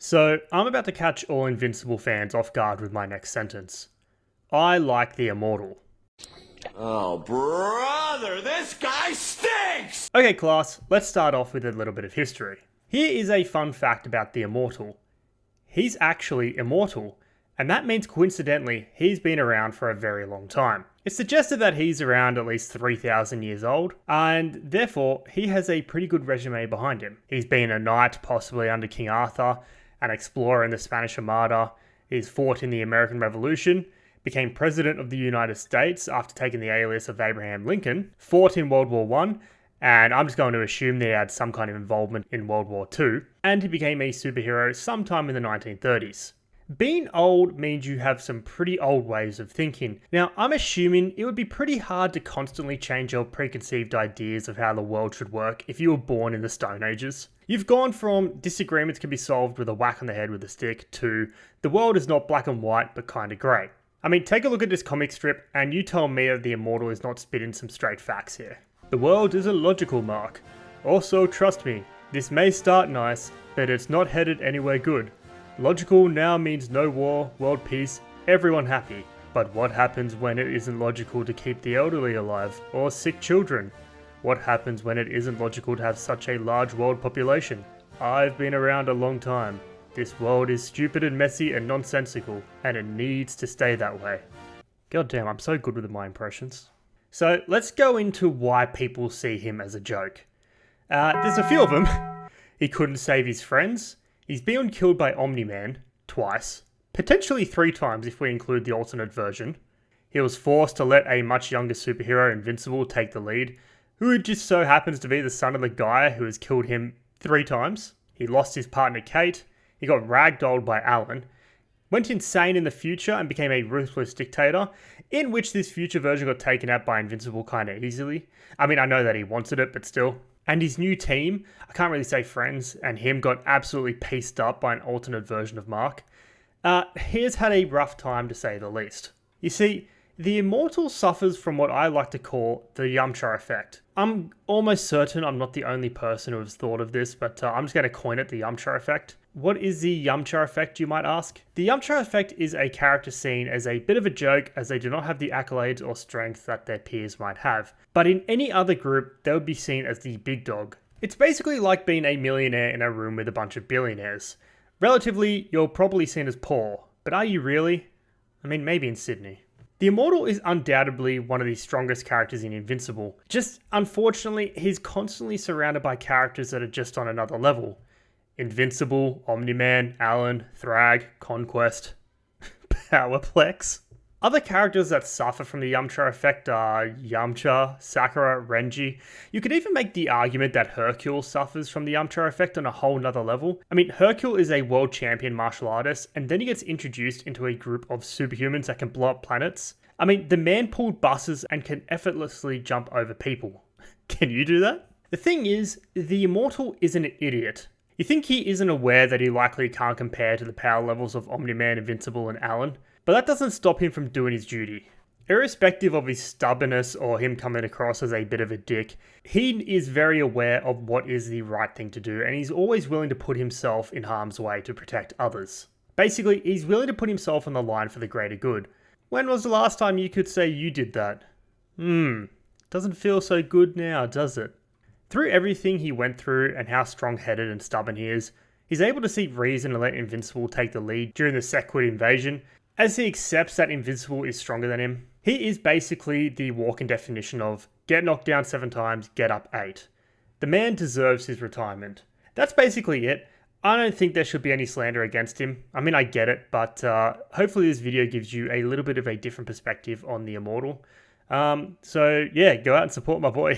So, I'm about to catch all Invincible fans off guard with my next sentence. I like the Immortal. Oh, brother, this guy stinks! Okay, class, let's start off with a little bit of history. Here is a fun fact about the Immortal. He's actually immortal, and that means coincidentally, he's been around for a very long time. It's suggested that he's around at least 3,000 years old, and therefore, he has a pretty good resume behind him. He's been a knight, possibly under King Arthur, an explorer in the Spanish Armada, he's fought in the American Revolution, became President of the United States after taking the alias of Abraham Lincoln, fought in World War I, and I'm just going to assume that he had some kind of involvement in World War II, and he became a superhero sometime in the 1930s. Being old means you have some pretty old ways of thinking. Now, I'm assuming it would be pretty hard to constantly change your preconceived ideas of how the world should work if you were born in the Stone Ages. You've gone from disagreements can be solved with a whack on the head with a stick to the world is not black and white but kinda grey. I mean, take a look at this comic strip and you tell me that the Immortal is not spitting some straight facts here. The world isn't logical, Mark. Also, trust me, this may start nice, but it's not headed anywhere good. Logical now means no war, world peace, everyone happy. But what happens when it isn't logical to keep the elderly alive, or sick children? What happens when it isn't logical to have such a large world population? I've been around a long time. This world is stupid and messy and nonsensical, and it needs to stay that way. God damn, I'm so good with my impressions. So let's go into why people see him as a joke. There's a few of them. He couldn't save his friends. He's been killed by Omni-Man twice, potentially 3 times if we include the alternate version. He was forced to let a much younger superhero, Invincible, take the lead, who just so happens to be the son of the guy who has killed him 3 times. He lost his partner Kate. He got ragdolled by Alan, went insane in the future and became a ruthless dictator, in which this future version got taken out by Invincible kinda easily. I mean, I know that he wanted it, but still. And his new team, I can't really say friends, and him got absolutely pieced up by an alternate version of Mark. He has had a rough time to say the least. You see, the Immortal suffers from what I like to call the Yamcha Effect. I'm almost certain I'm not the only person who has thought of this, but I'm just going to coin it the Yamcha Effect. What is the Yamcha Effect, you might ask? The Yamcha Effect is a character seen as a bit of a joke as they do not have the accolades or strength that their peers might have. But in any other group, they would be seen as the big dog. It's basically like being a millionaire in a room with a bunch of billionaires. Relatively, you're probably seen as poor, but are you really? I mean, maybe in Sydney. The Immortal is undoubtedly one of the strongest characters in Invincible. Just, unfortunately, he's constantly surrounded by characters that are just on another level. Invincible, Omni-Man, Alan, Thrag, Conquest, Powerplex. Other characters that suffer from the Yamcha Effect are Yamcha, Sakura, Renji. You could even make the argument that Hercule suffers from the Yamcha Effect on a whole nother level. I mean, Hercule is a world champion martial artist, and then he gets introduced into a group of superhumans that can blow up planets. I mean, the man pulled buses and can effortlessly jump over people. Can you do that? The thing is, the Immortal isn't an idiot. You think he isn't aware that he likely can't compare to the power levels of Omni-Man, Invincible, and Alan? But that doesn't stop him from doing his duty. Irrespective of his stubbornness or him coming across as a bit of a dick, he is very aware of what is the right thing to do, and he's always willing to put himself in harm's way to protect others. Basically, he's willing to put himself on the line for the greater good. When was the last time you could say you did that? Doesn't feel so good now, does it? Through everything he went through and how strong-headed and stubborn he is, he's able to see reason to let Invincible take the lead during the Sequid invasion, as he accepts that Invincible is stronger than him. He is basically the walking definition of get knocked down 7 times, get up 8. The man deserves his retirement. That's basically it. I don't think there should be any slander against him. I mean, I get it, but hopefully this video gives you a little bit of a different perspective on the Immortal. So yeah, go out and support my boy.